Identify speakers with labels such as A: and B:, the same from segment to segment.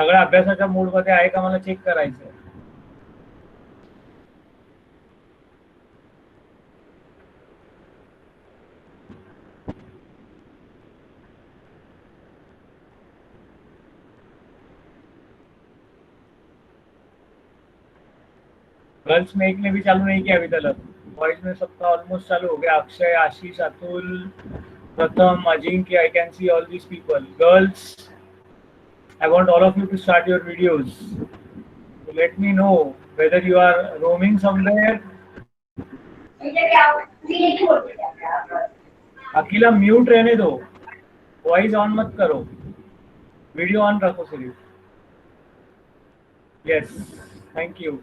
A: सगळ्या अभ्यासाच्या मूड मध्ये आहे का मला चेक करायचं. गर्ल्स में एक ने भी चालू नहीं किया अभी तक. बॉयज में सबका ऑलमोस्ट चालू हो गया. अक्षय, आशीष, अतुल, प्रथम, Ajinkya, I can see all these people. Girls, I want all of you to start your videos. So let me know whether you are roaming somewhere. अकेला म्यूट रहने दो, वॉइस ऑन मत करो, वीडियो ऑन रखो सिर्फ. Yes, thank you.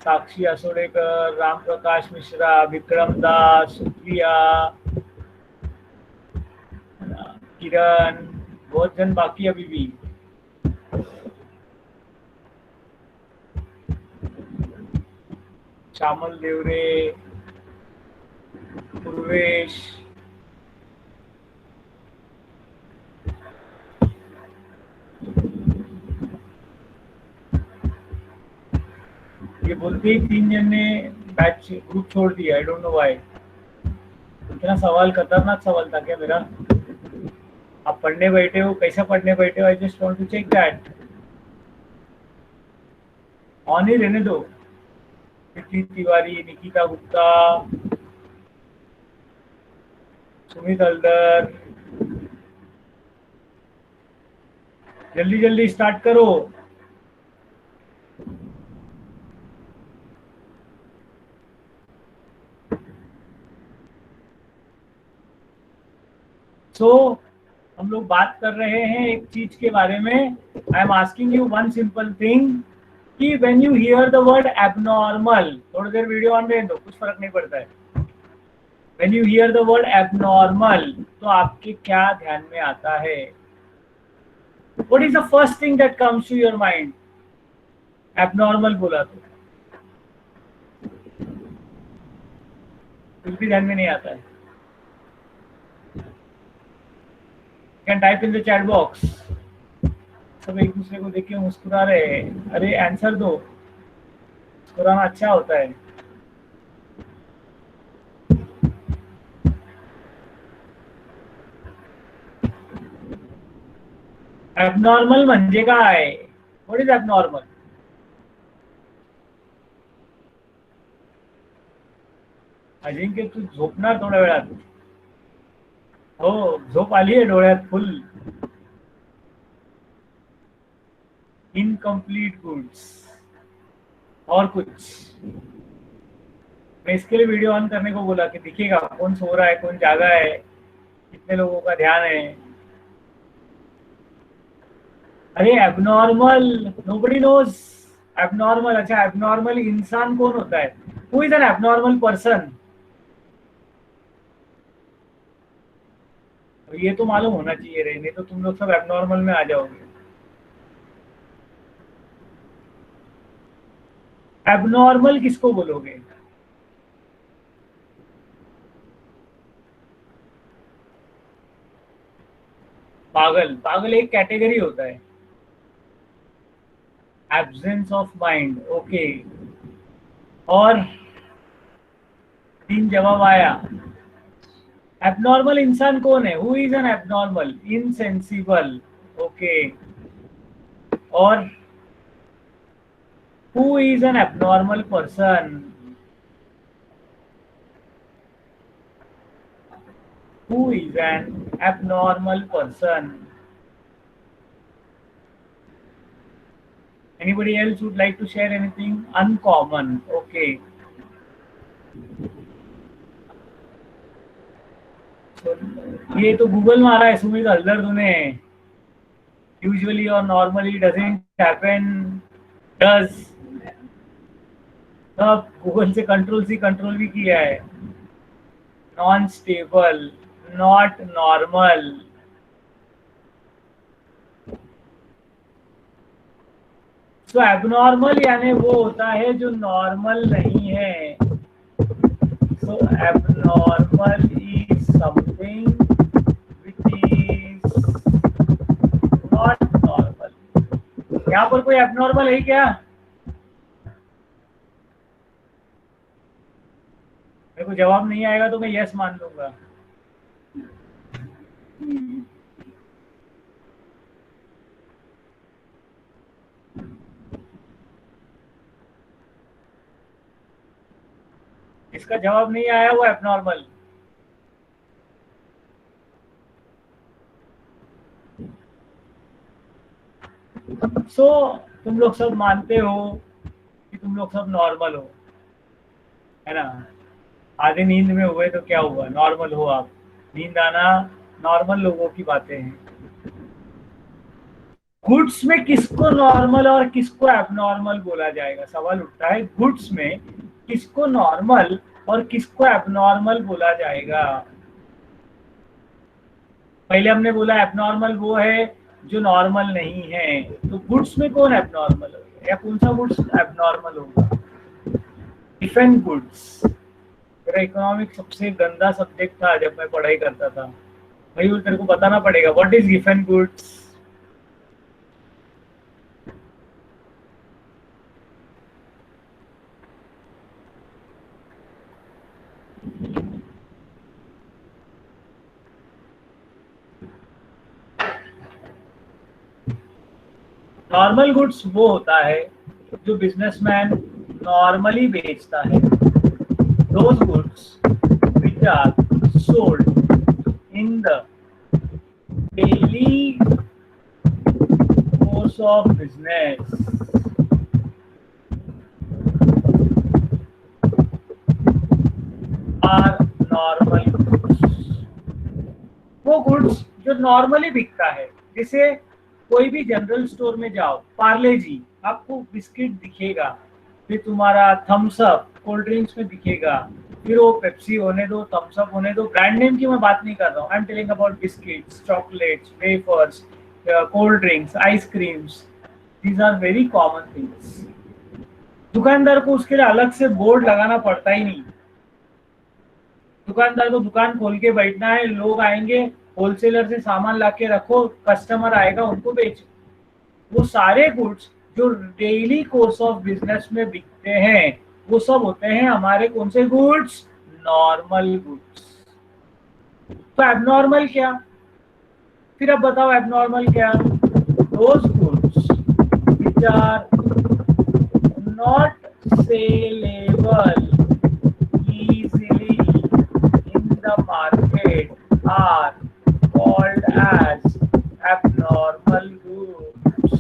A: Sakshi Asodekar, Ram Prakash Mishra, Vikram Das, Supriya, Kiran, बहुत जन बाकी अभी भी. श्यामल देवरे, पूर्वेश, ये बोलते ही 3 जन ने बैच ग्रुप छोड़ दिया. I don't know why. इतना सवाल, खतरनाक सवाल था क्या मेरा? आप पढ़ने बैठे हो, कैसा पढ़ने बैठे हो? I just want to check that. On ही रहने दो. नितिन तिवारी, निकिता गुप्ता, सुमित हल्दर, जल्दी जल्दी स्टार्ट करो. सो हम लोग बात कर रहे हैं एक चीज के बारे में. I am asking you one simple thing कि when you hear the word abnormal, थोड़ी देर वीडियो ऑन रहने दो, कुछ फर्क नहीं पड़ता है. When you hear the word abnormal, तो आपके क्या ध्यान में आता है? What is the first thing that comes to your mind? Abnormal बोला तो कुछ भी ध्यान में नहीं आता है. Can type in the chat box. सब एक दूसरे को देख के मुस्कुरा रहे हैं. अरे आंसर दो, मुस्कुराना अच्छा होता है. एबनॉर्मल म्हणजे काय? What is abnormal? अजिंक्य तू झोपणार थोड्या वेळात. हो, झोप आली है डोळ्यात फुल. इनकम्प्लीट गुड्स और कुछ. मैं इसके लिए वीडियो ऑन करने को बोला कि दिखेगा कौन सो रहा है, कौन जागा है, कितने लोगों का ध्यान है. अरे एबनॉर्मल, नोबडी नोज एबनॉर्मल. अच्छा, एबनॉर्मल इंसान कौन होता है? Who is an abnormal person? ये तो मालूम होना चाहिए रे, नहीं तो तुम लोग सब एबनॉर्मल में आ जाओगे. एबनॉर्मल किसको बोलोगे? पागल. पागल एक कैटेगरी होता है. Absence of mind, okay. और 3 जवाब आया. एबनॉर्मल इंसान कौन है? Who is an abnormal? Insensible, okay. और who is an abnormal person? Who is an abnormal person? Anybody else would like to share anything? Uncommon, okay. ये तो गूगल मारा है सुमित हल्दर तूने. यूजुअली और नॉर्मली डजंट हैपन, डज. सब Google से control C control भी किया है. Non stable, not normal. So abnormal यानी वो होता है जो नॉर्मल नहीं है. So abnormal is something which is not यहाँ पर कोई एबनॉर्मल है क्या? मेरे को जवाब नहीं आएगा तो मैं यस मान लूंगा। इसका जवाब नहीं आया वो एबनॉर्मल। सो तुम लोग सब मानते हो कि तुम लोग सब नॉर्मल हो, है ना? आधे नींद में हुए तो क्या हुआ, नॉर्मल हो आप। नींद आना नॉर्मल लोगों की बातें हैं। गुड्स में किसको नॉर्मल और किसको एबनॉर्मल बोला जाएगा, सवाल उठता है। गुड्स में किसको नॉर्मल और किसको एबनॉर्मल बोला जाएगा? पहले हमने बोला एबनॉर्मल वो है जो नॉर्मल नहीं है, तो गुड्स में कौन एबनॉर्मल होगा या कौन सा गुड्स एबनॉर्मल होगा? Defence goods. मेरा इकोनॉमिक सबसे गंदा सब्जेक्ट था जब मैं पढ़ाई करता था भाई, वो तेरे को बताना पड़ेगा what is defence goods. Normal goods वो होता है जो बिजनेसमैन नॉर्मली बेचता है। Those goods which are sold in the daily course of business are normal goods. वो गुड्स जो नॉर्मली बिकता है, जैसे कोई भी जनरल स्टोर में जाओ, पार्ले जी आपको बिस्किट दिखेगा, फिर तुम्हारा थम्स अप कोल्ड ड्रिंक्स में दिखेगा, फिर वो पेप्सी होने दो, थम्स अप होने दो, ब्रांड नेम की मैं बात नहीं कर रहा हूँ। I am telling about biscuits, chocolates, wafers, cold drinks, ice creams. These are very common things. दुकानदार को उसके लिए अलग से बोर्ड लगाना पड़ता ही नहीं। दुकानदार को दुकान खोल के बैठना है, लोग आएंगे, होलसेलर से सामान लाके रखो, कस्टमर आएगा, उनको बेचो। वो सारे गुड्स जो डेली कोर्स ऑफ बिजनेस में बिकते हैं वो सब होते हैं हमारे कौन से गुड्स? Normal goods. तो एबनॉर्मल क्या? फिर अब बताओ एबनॉर्मल क्या? Those goods which are not saleable easily in the market are called as abnormal goods.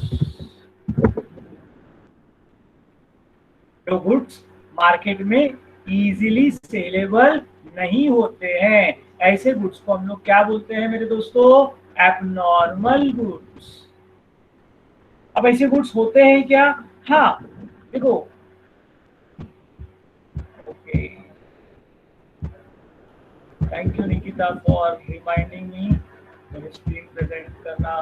A: जो गुड्स मार्केट में इजीली सेलेबल नहीं होते हैं, ऐसे गुड्स को हम लोग क्या बोलते हैं मेरे दोस्तों? Abnormal goods. अब ऐसे गुड्स होते हैं क्या? हाँ देखो, okay, thank you Nikita for reminding me. मैंने स्क्रीन प्रेजेंट करना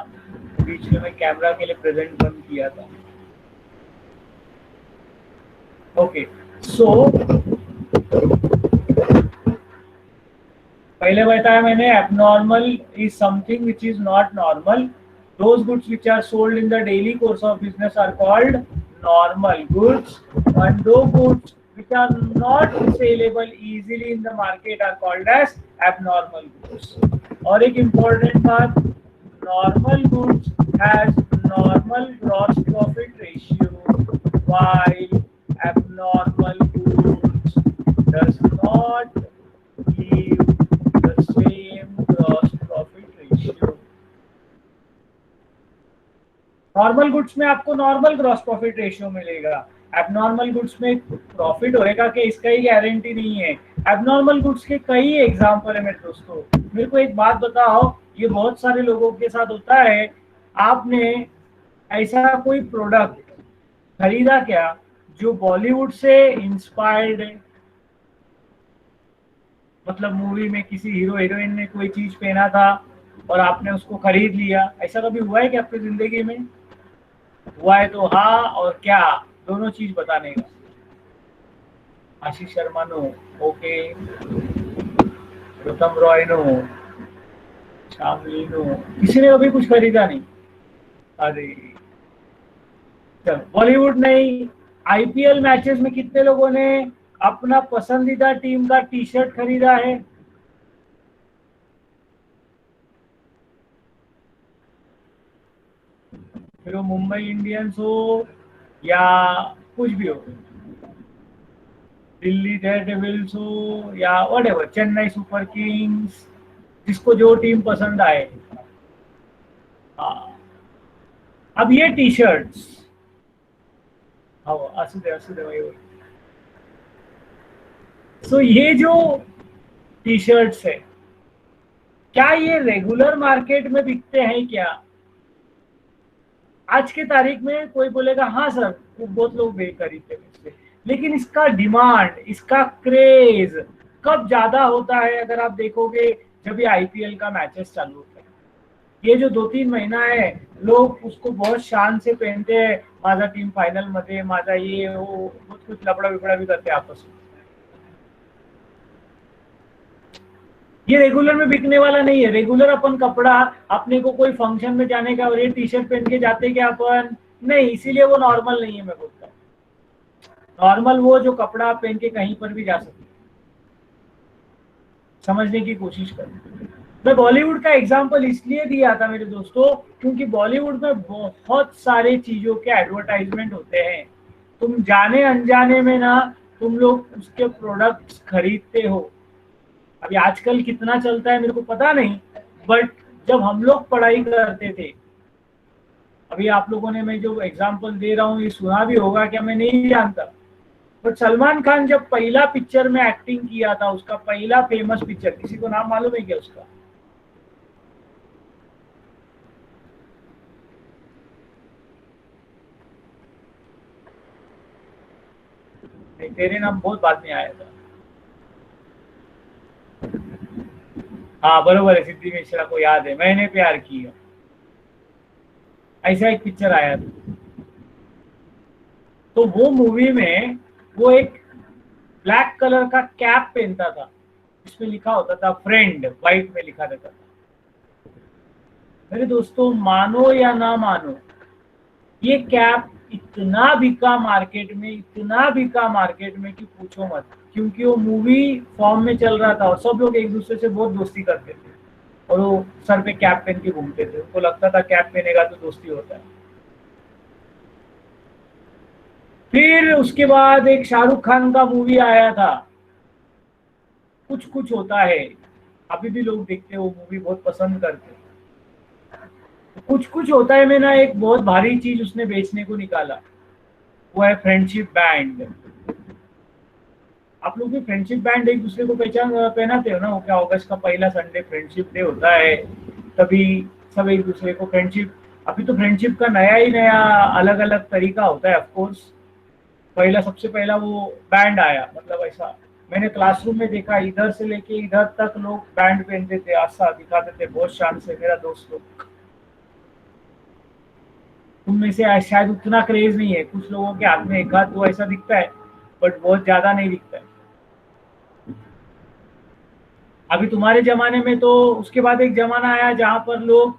A: बीच में मैं कैमरा के लिए प्रेजेंट बंद किया था। ओके, सो पहले बताया मैंने abnormal is something which is not normal. Those goods which are sold in the daily course of business are called normal goods, and those goods which are not saleable easily in the market are called as abnormal goods. और एक important बात, normal goods has normal gross profit ratio, while abnormal goods does not give the same gross profit ratio. Normal goods में आपको normal gross profit ratio मिलेगा, abnormal goods में profit होएगा कि इसका ही गारंटी नहीं है। एबनॉर्मल गुड्स के कई एग्जांपल है मेरे दोस्तों। मेरे को एक बात बताओ, ये बहुत सारे लोगों के साथ होता है, आपने ऐसा कोई प्रोडक्ट खरीदा क्या जो बॉलीवुड से इंस्पायर्ड है? मतलब मूवी में किसी हीरो हीरोइन ने कोई चीज पहना था और आपने उसको खरीद लिया, ऐसा कभी हुआ है क्या आपकी जिंदगी में? हुआ है तो हाँ और क्या दोनों चीज बताने का। Ashish Sharma no, okay, Gautam Roy no, Shamli no, किसी ने कभी कुछ खरीदा नहीं? अरे चलो बॉलीवुड नहीं, आईपीएल मैचेस में कितने लोगों ने अपना पसंदीदा टीम का टी शर्ट खरीदा है? फिर वो मुंबई इंडियंस हो या कुछ भी हो, दिल्ली डेयरडेविल्स हो या व्हाटएवर, चेन्नई सुपर किंग्स, जिसको जो टीम पसंद आए। हाँ, अब ये टी शर्ट्स, हाँ असू दे वही वही। सो ये जो टी शर्ट्स है, क्या ये रेगुलर मार्केट में बिकते हैं क्या? आज के तारीख में कोई बोलेगा हाँ सर, वो बहुत लोग खरीदते हैं इससे, लेकिन इसका डिमांड, इसका क्रेज कब ज्यादा होता है? अगर आप देखोगे जब ये आईपीएल का मैचेस चालू होता है, ये जो 2-3 महीना है, लोग उसको बहुत शान से पहनते हैं, माझा टीम फाइनल मध्ये, माझा ये वो, बहुत कुछ लपड़ा विपड़ा भी करते हैं आपस में। ये रेगुलर में बिकने वाला नहीं है। रेगुलर अपन कपड़ा, अपने को कोई फंक्शन में जाने का और ये टी शर्ट पहन के जाते क्या अपन? नहीं, इसीलिए वो नॉर्मल नहीं है। मैं बोलता हूँ नॉर्मल वो जो कपड़ा आप पहन के कहीं पर भी जा सकते, समझने की कोशिश करें। मैं बॉलीवुड का एग्जांपल इसलिए दिया था मेरे दोस्तों, क्योंकि बॉलीवुड में बहुत सारे चीजों के एडवर्टाइजमेंट होते हैं। तुम जाने अनजाने में ना, तुम लोग उसके प्रोडक्ट्स खरीदते हो। अभी आजकल कितना चलता है मेरे को पता नहीं, बट जब हम लोग पढ़ाई करते थे, अभी आप लोगों ने, मैं जो एग्जांपल दे रहा हूँ ये सुना भी होगा क्या मैं नहीं जानता, बट सलमान खान जब पहला पिक्चर में एक्टिंग किया था, उसका पहला फेमस पिक्चर, किसी को नाम मालूम है क्या उसका? नहीं, तेरे नाम बहुत बाद में आया था। हाँ बरोबर है, सिद्धि मिश्रा को याद है, मैंने प्यार किया, ऐसा एक पिक्चर आया था। तो वो मूवी में वो एक ब्लैक कलर का कैप पहनता था, इसमें लिखा होता था फ्रेंड, व्हाइट में लिखा रहता था। मेरे दोस्तों मानो या ना मानो, ये कैप इतना बिका मार्केट में, इतना बिका मार्केट में कि पूछो मत, क्योंकि वो मूवी फॉर्म में चल रहा था और सब लोग एक दूसरे से बहुत दोस्ती करते थे, और वो सर पे कैप पहन के घूमते थे, उनको लगता था कैप पहनेगा तो दोस्ती होता है। फिर उसके बाद एक शाहरुख खान का मूवी आया था, कुछ कुछ होता है, अभी भी लोग देखते हैं वो मूवी, बहुत पसंद करते हैं। कुछ कुछ होता है में ना एक बहुत भारी चीज उसने बेचने को निकाला, वो है फ्रेंडशिप बैंड। आप लोग भी फ्रेंडशिप बैंड एक दूसरे को पहचान पहनाते हो ना? वो क्या, अगस्त का पहला संडे फ्रेंडशिप डे होता है, तभी सब एक दूसरे को फ्रेंडशिप, अभी तो फ्रेंडशिप का नया ही नया अलग अलग तरीका होता है। ऑफ कोर्स पहला, सबसे पहला वो बैंड आया, मतलब ऐसा मैंने क्लासरूम में देखा, इधर से लेके इधर तक लोग बैंड पहनते थे, आशा दिखाते थे बहुत शान से। मेरा दोस्त लोग, तुम में से शायद उतना क्रेज नहीं है, कुछ लोगों के हाथ में एक हाथ दो ऐसा दिखता है, बट बहुत ज्यादा नहीं दिखता है। अभी तुम्हारे जमाने में तो उसके बाद एक जमाना आया जहां पर लोग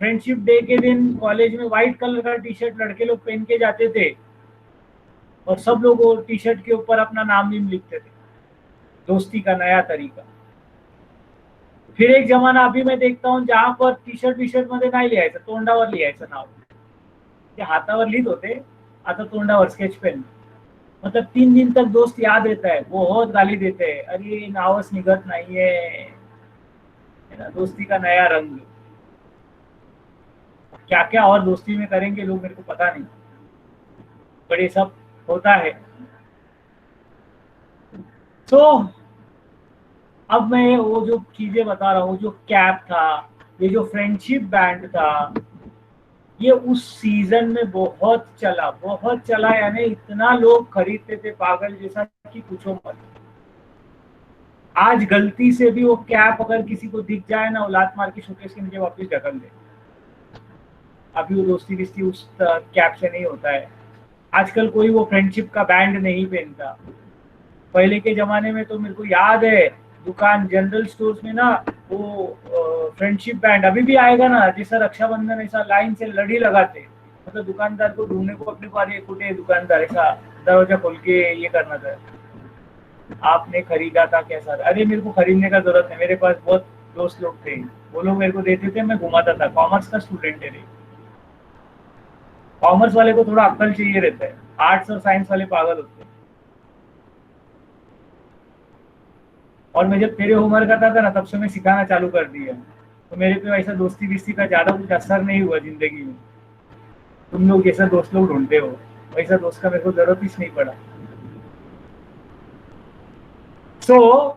A: फ्रेंडशिप डे के दिन कॉलेज में व्हाइट कलर का टी शर्ट लड़के लोग पहन के जाते थे, और सब लोग वो टी शर्ट के ऊपर अपना नाम भी लिखते थे, दोस्ती का नया तरीका। फिर एक जमाना अभी मैं देखता हूँ जहां पर टी शर्ट मध्ये नाही लिहायचं, तोंडावर लिहायचं नाव, ते हातावर लिहित होते, आता तोंडावर स्केच पेन, मतलब 3 दिन तक दोस्त याद रहता है, बहुत गाली देते हैं, अरे नावच निघत नाहीये, है ना, दोस्ती का नया रंग। क्या क्या और दोस्ती में करेंगे लोग मेरे को पता नहीं, पर ये सब होता है। तो अब मैं वो जो चीजें बता रहा हूँ, जो कैप था, ये जो फ्रेंडशिप बैंड था, ये उस सीजन में बहुत चला, बहुत चला, यानी इतना लोग खरीदते थे पागल जैसा कि पूछो मत। आज गलती से भी वो कैप अगर किसी को दिख जाए ना, वो लात मार के शोकेस के नीचे वापस ढकल दे। अभी वो दोस्ती बिस्ती उस कैप से नहीं होता है। आजकल कोई वो फ्रेंडशिप का बैंड नहीं पहनता। पहले के जमाने में तो मेरे को याद है, दुकान जनरल स्टोर्स में ना वो फ्रेंडशिप बैंड अभी भी आएगा ना, जैसा रक्षाबंधन ऐसा लाइन से लड़ी लगाते, मतलब दुकानदार को ढूंढने को अपने को अरे कुटे दुकानदार ऐसा दरवाजा खोल के ये करना था, आपने खरीदा था कैसा, अरे मेरे को खरीदने का जरूरत है, मेरे पास बहुत दोस्त लोग थे, वो लोग मेरे को देते थे, मैं घुमाता था, कॉमर्स का स्टूडेंट है रे। कॉमर्स वाले को थोड़ा अक्ल चाहिए रहता है, आर्ट्स और साइंस वाले पागल होते हैं। और मैं जब तेरे उम्र का था ना, तब से मैं सिखाना चालू कर दिया, तो मेरे पे ऐसा दोस्ती बिस्ती का ज्यादा कुछ असर नहीं हुआ जिंदगी में। तुम लोग जैसा दोस्त लोग ढूंढते हो, वैसा दोस्त का मेरे को जरूरत ही नहीं पड़ा। So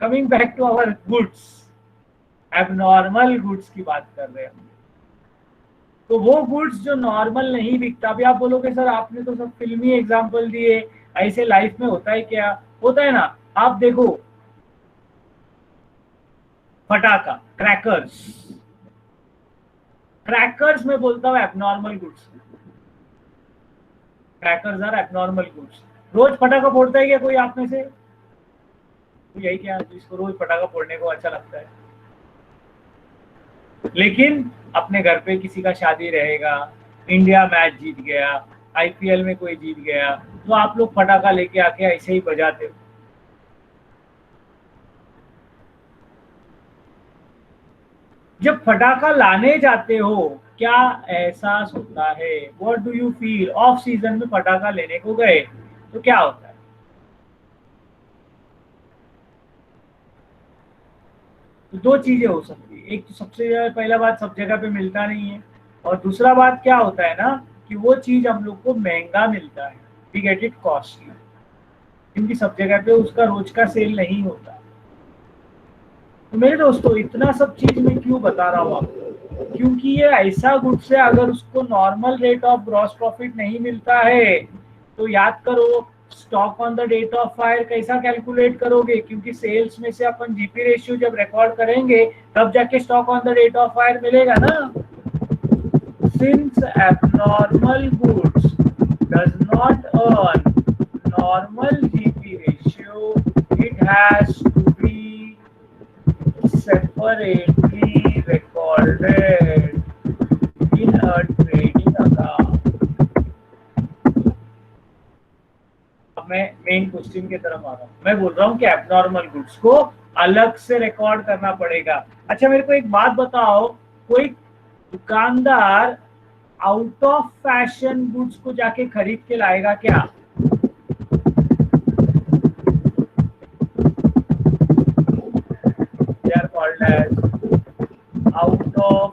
A: coming back to our goods, abnormal goods की बात कर रहे हैं हम। तो वो गुड्स जो नॉर्मल नहीं बिकता, अभी आप बोलोगे सर आपने तो सब फिल्मी एग्जांपल दिए, ऐसे लाइफ में होता है क्या? होता है ना, आप देखो फटाका, क्रैकर्स, क्रैकर्स में बोलता हूँ abnormal goods, crackers are abnormal goods. रोज फटाका फोड़ता है क्या कोई आप में से? तो यही क्या जिसको रोज पटाखा फोड़ने को अच्छा लगता है, लेकिन अपने घर पे किसी का शादी रहेगा, इंडिया मैच जीत गया, आईपीएल में कोई जीत गया, तो आप लोग पटाखा लेके आके ऐसे ही बजाते हो। जब पटाखा लाने जाते हो क्या एहसास होता है? What do you feel? Off season में पटाखा लेने को गए तो क्या होता है? तो दो चीजें हो सकती है, एक तो सबसे पहला बात सब जगह पे मिलता नहीं है, और दूसरा बात क्या होता है ना कि वो चीज हम लोग को महंगा मिलता है, वी गेट इट कॉस्टली, क्योंकि सब जगह पे उसका रोज का सेल नहीं होता। तो मेरे दोस्तों इतना सब चीज मैं क्यों बता रहा हूँ आपको? क्योंकि ये ऐसा गुड्स है, अगर उसको normal rate of gross profit नहीं मिलता है तो याद करो stock on the date of fire कैसा कैलकुलेट करोगे? क्योंकि सेल्स में से अपन जीपी रेशियो जब रिकॉर्ड करेंगे तब जाके stock on the date of fire मिलेगा ना। Since abnormal goods does not earn normal GP ratio, it has to be separately recorded in a trading account. अब मैं मेन क्वेश्चन की तरफ आ रहा हूँ। मैं बोल रहा हूँ कि एबनॉर्मल गुड्स को अलग से रिकॉर्ड करना पड़ेगा। अच्छा मेरे को एक बात बताओ, कोई दुकानदार आउट ऑफ फैशन गुड्स को जाके खरीद के लाएगा क्या? As out of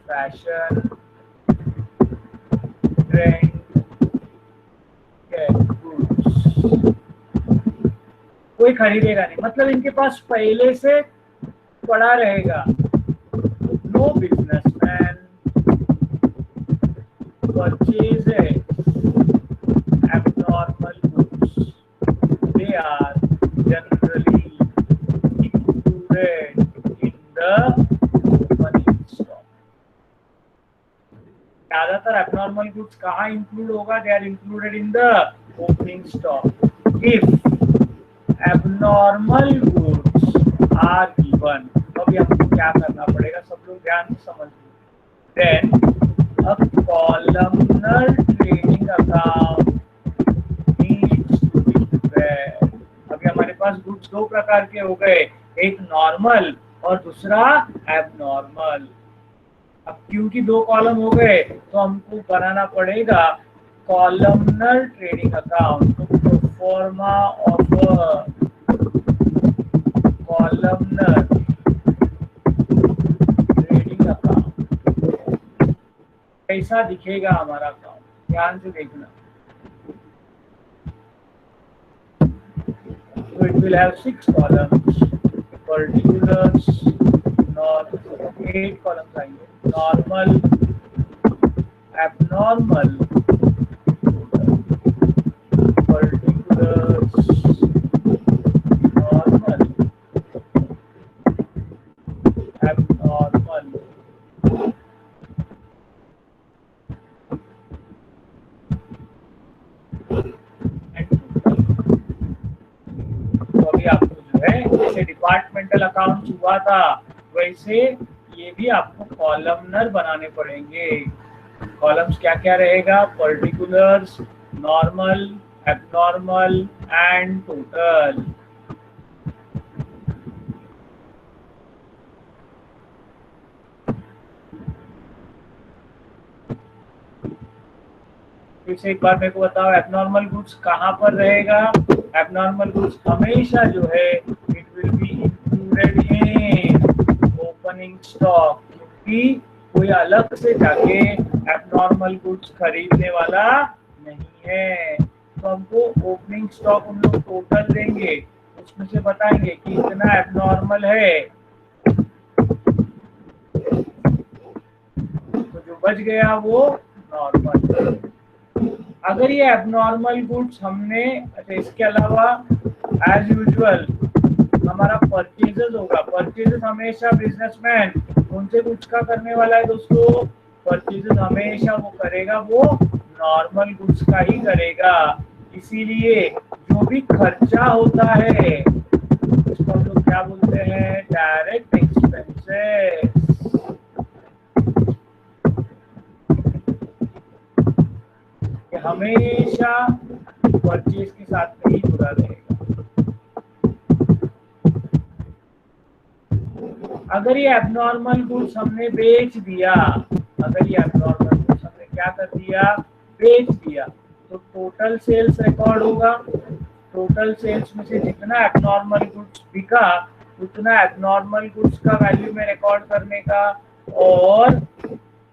A: fashion trend goods कोई खरीदेगा नहीं, मतलब इनके पास पहले से पड़ा रहेगा। No businessman purchases abnormal goods, they are generally in the opening stock. ज्यादातर एबनॉर्मल गुड्स कहाँ इंक्लूड होगा? They are included in the opening stock. If abnormal goods are given, तो अभी हमको क्या करना पड़ेगा? सब लोग ध्यान से समझ लो। Then a columnar trading account needs to be prepared. अभी हमारे पास गुड्स दो प्रकार के हो गए, एक नॉर्मल और दूसरा एबनॉर्मल। अब क्योंकि दो कॉलम हो गए तो हमको बनाना पड़ेगा कॉलमनर ट्रेडिंग अकाउंट। तो proforma of columnar trading account कैसा दिखेगा हमारा अकाउंट? ध्यान से देखना। So it will have 6 columns, particulars, not 8 columns आएंगे, normal, abnormal, particulars, normal, abnormal, आपको जो है जैसे डिपार्टमेंटल अकाउंट हुआ था वैसे ये भी आपको कॉलमनर बनाने पड़ेंगे। कॉलम्स क्या क्या रहेगा? Particulars, normal, abnormal and total. फिर से एक बार मेरे को बताओ, एबनॉर्मल गुड्स कहाँ पर रहेगा? एबनॉर्मल गुड्स हमेशा जो है it will be included in opening stock, क्योंकि कोई अलग से जाके एबनॉर्मल गुड्स खरीदने वाला नहीं है। तो हमको ओपनिंग स्टॉक हम लोग टोटल देंगे, उसमें से बताएंगे कि इतना एबनॉर्मल है, तो जो बच गया वो नॉर्मल। अगर ये एबनॉर्मल गुड्स हमने, अच्छा इसके अलावा एज यूजुअल हमारा परचेजेस होगा। परचेजेस हमेशा बिजनेसमैन कौन से गुड्स का करने वाला है दोस्तों? परचेजेस हमेशा वो करेगा वो नॉर्मल गुड्स का ही करेगा। इसीलिए जो भी खर्चा होता है उसको हम लोग क्या बोलते हैं? Direct expenses. हमेशा परचेज के साथ में ही जुड़ा रहेगा। अगर ये एबनॉर्मल गुड्स हमने बेच दिया, अगर ये एबनॉर्मल गुड्स हमने क्या कर दिया? बेच दिया, तो टोटल सेल्स रिकॉर्ड होगा। टोटल सेल्स में से जितना एबनॉर्मल गुड्स बिका उतना एबनॉर्मल गुड्स का वैल्यू में रिकॉर्ड करने का, और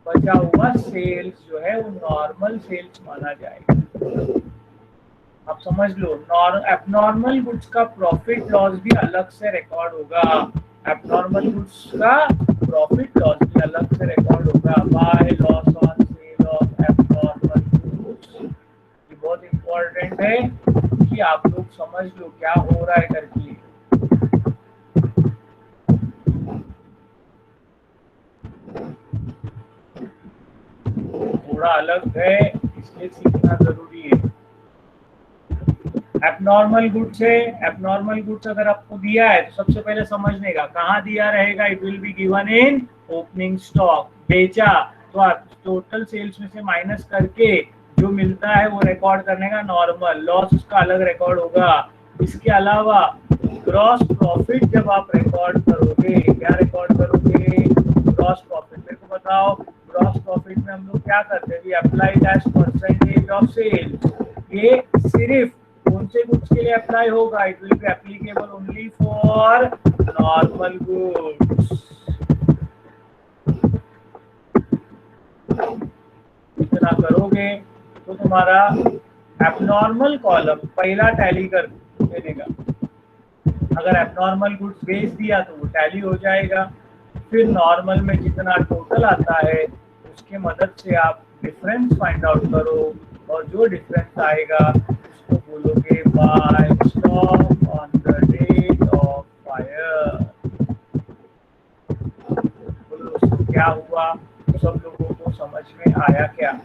A: बचा हुआ सेल्स जो है वो नॉर्मल सेल्स माना जाएगा। आप समझ लो, एबनॉर्मल गुड्स का प्रॉफिट लॉस भी अलग से रिकॉर्ड होगा। एबनॉर्मल गुड्स का प्रॉफिट लॉस भी अलग से रिकॉर्ड होगा। By loss on sale of abnormal goods. ये बहुत इंपॉर्टेंट है कि आप लोग समझ लो क्या हो रहा है करके। थोड़ा अलग है, इसलिए सीखना जरूरी है। एबनॉर्मल गुड्स है, एबनॉर्मल गुड्स अगर आपको दिया है तो सबसे पहले समझने का कहाँ दिया रहेगा? It will be given in opening stock. बेचा तो आप टोटल सेल्स में से माइनस करके जो मिलता है वो रिकॉर्ड करने का नॉर्मल, लॉस उसका अलग रिकॉर्ड होगा। इसके अलावा ग्रॉस प्रॉफिट जब आप रिकॉर्ड करोगे, क्या रिकॉर्ड करोगे? Gross profit. मेरे को बताओ, ग्रॉस प्रॉफिट में हम लोग क्या करते हैं? Applied as percentage of sales. ये सिर्फ कौन से गुड्स के लिए अप्लाई होगा? It will be applicable only for normal goods. इतना करोगे तो तुम्हारा एबनॉर्मल कॉलम पहला टैली कर देगा। अगर एबनॉर्मल गुड्स बेच दिया तो वो टैली हो जाएगा। फिर नॉर्मल में जितना टोटल आता है उसके मदद से आप डिफरेंस फाइंड आउट करो, और जो डिफरेंस आएगा उसको बोलोगे by stock on the date of fire. बोलो दोस्तों क्या हुआ? सब लोगों को समझ में आया क्या?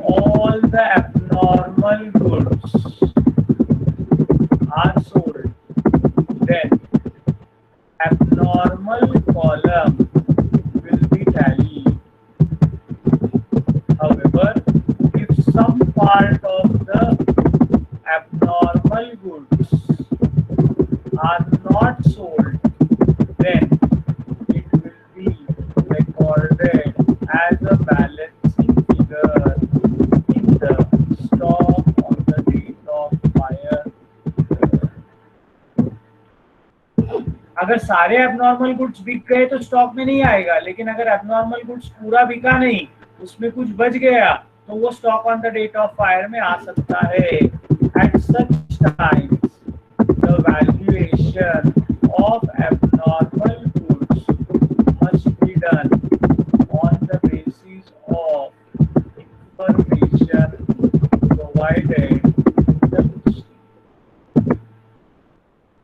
A: All the abnormal goods are sold, then abnormal column will be tallied. However, if some part of the abnormal goods are not sold, then it will be recorded as a balancing figure stock on the date of fire. अगर सारे abnormal goods बिक गए तो stock में नहीं आएगा, लेकिन अगर एबनॉर्मल गुड्स पूरा बिका नहीं, उसमें कुछ बच गया, तो वो stock on the date of fire में आ सकता है। At such times the valuation of abnormal goods must be done on the basis of information provided।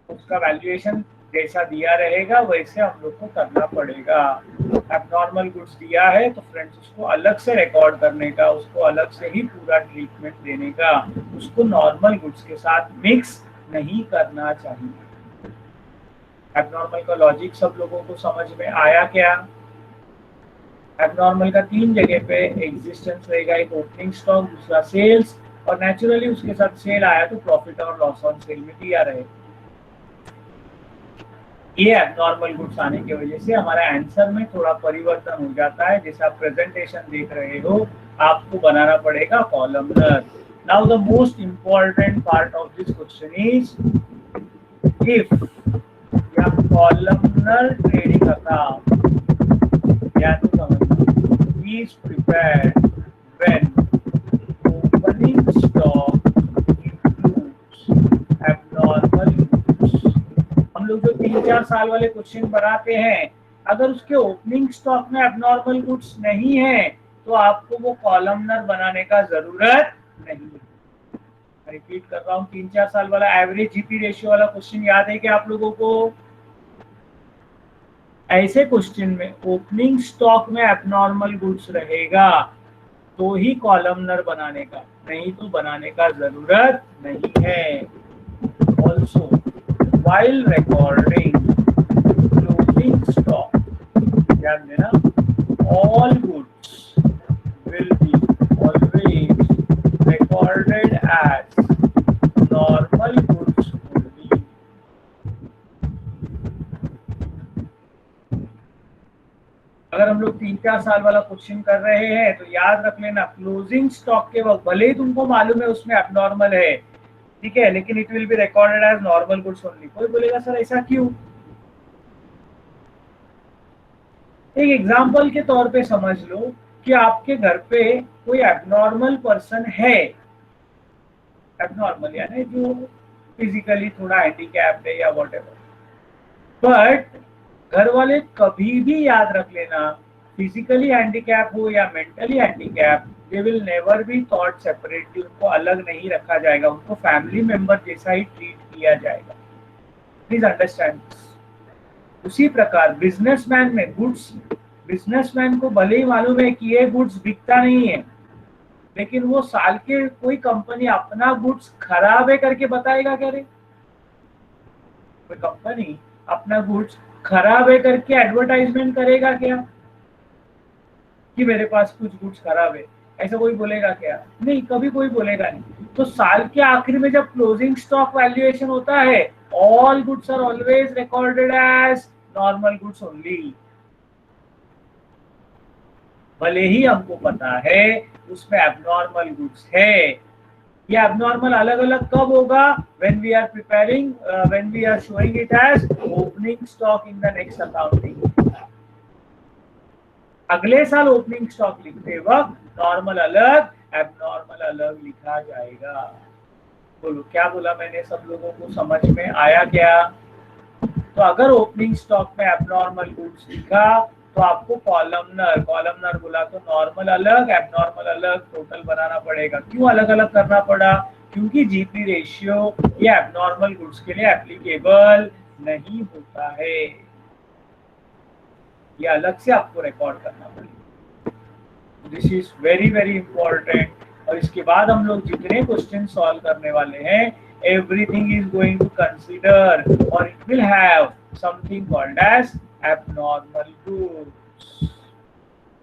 A: उसका वैल्यूएशन जैसा दिया रहेगा वैसे हम लोग को करना पड़ेगा। एबनॉर्मल गुड्स दिया है तो फ्रेंड्स उसको अलग से रिकॉर्ड करने का, उसको अलग से ही पूरा ट्रीटमेंट देने का, उसको नॉर्मल गुड्स के साथ मिक्स नहीं करना चाहिए। एबनॉर्मल का लॉजिक सब लोगों को समझ में आया क्या? एबनॉर्मल का 3 जगह पे एग्जिस्टेंस रहेगा, एक ओपनिंग स्टॉक, दूसरा सेल्स, और नेचुरली उसके साथ सेल आया तो प्रॉफिट और लॉस ऑन सेल में दिया रहेगा। ये एबनॉर्मल गुड्स आने की वजह से हमारा आंसर में थोड़ा परिवर्तन हो जाता है। जैसे आप प्रेजेंटेशन देख रहे हो, आपको बनाना पड़ेगा columnar. Now the most important part of this question is if या कॉलमनर ट्रेडिंग अकाउंट या तो समझना is prepared when opening stock includes abnormal goods. हम लोग जो 3-4 साल वाले क्वेश्चन बनाते हैं, अगर उसके ओपनिंग स्टॉक में एबनॉर्मल गुड्स नहीं है तो आपको वो कॉलमनर बनाने का जरूरत नहीं है। रिपीट कर रहा हूँ, 3-4 साल वाला एवरेज जीपी रेशियो वाला क्वेश्चन याद है क्या आप लोगों को? ऐसे क्वेश्चन में ओपनिंग स्टॉक में एबनॉर्मल गुड्स रहेगा तो ही कॉलमनर बनाने का, नहीं तो बनाने का जरूरत नहीं है। Also while recording closing stock, ध्यान देना, all goods will be always recorded as normal goods only। अगर हम लोग 3-4 साल वाला क्वेश्चन कर रहे हैं तो याद रख लेना, क्लोजिंग स्टॉक के वक्त भले ही तुमको मालूम है उसमें एबनॉर्मल है, ठीक है, लेकिन it will be recorded as normal goods only. कोई बोलेगा सर ऐसा क्यों? एक एग्जांपल के तौर पे समझ लो कि आपके घर पे कोई एबनॉर्मल पर्सन है, एबनॉर्मल यानी जो फिजिकली थोड़ा हैंडीकैप्ड है या व्हाटएवर, बट घर वाले कभी भी याद रख लेना, फिजिकली हैंडीकैप हो या mentally handicap, they will never be thought separately. उनको अलग नहीं रखा जाएगा, उनको फैमिली मेंबर जैसा ही ट्रीट किया जाएगा। Please understand. उसी प्रकार बिजनेसमैन में गुड्स, बिजनेसमैन को भले ही मालूम है कि ये गुड्स बिकता नहीं है, लेकिन वो साल के कोई कंपनी अपना गुड्स खराब है करके बताएगा क्या रे? कोई कंपनी अपना गुड्स खराब है करके एडवर्टाइजमेंट करेगा क्या कि मेरे पास कुछ गुड्स खराब है? ऐसा कोई बोलेगा क्या? नहीं, कभी कोई बोलेगा नहीं। तो साल के आखिर में जब क्लोजिंग स्टॉक वैल्यूएशन होता है, all goods are always recorded as normal goods only. भले ही हमको पता है उसमें एबनॉर्मल गुड्स है। ये एबनॉर्मल अलग अलग कब होगा? when we are preparing, when we are showing it as opening stock in the next accounting। अगले साल ओपनिंग स्टॉक लिखते वक्त नॉर्मल अलग, एबनॉर्मल अलग लिखा जाएगा। बोलो क्या बोला मैंने? सब लोगों को समझ में आया क्या? तो अगर ओपनिंग स्टॉक में एबनॉर्मल गुड्स लिखा तो आपको कॉलमनर, कॉलमनर बोला तो नॉर्मल अलग, एबनॉर्मल अलग टोटल बनाना पड़ेगा। क्यों अलग अलग करना पड़ा? क्योंकि जीपी रेशियो ये एबनॉर्मल गुड्स के लिए एप्लीकेबल नहीं होता है। ये अलग से आपको रिकॉर्ड करना पड़ेगा। This is very very important. और इसके बाद हम लोग जितने क्वेश्चन सॉल्व करने वाले हैं, everything is going to consider और it will have something called as abnormal goods।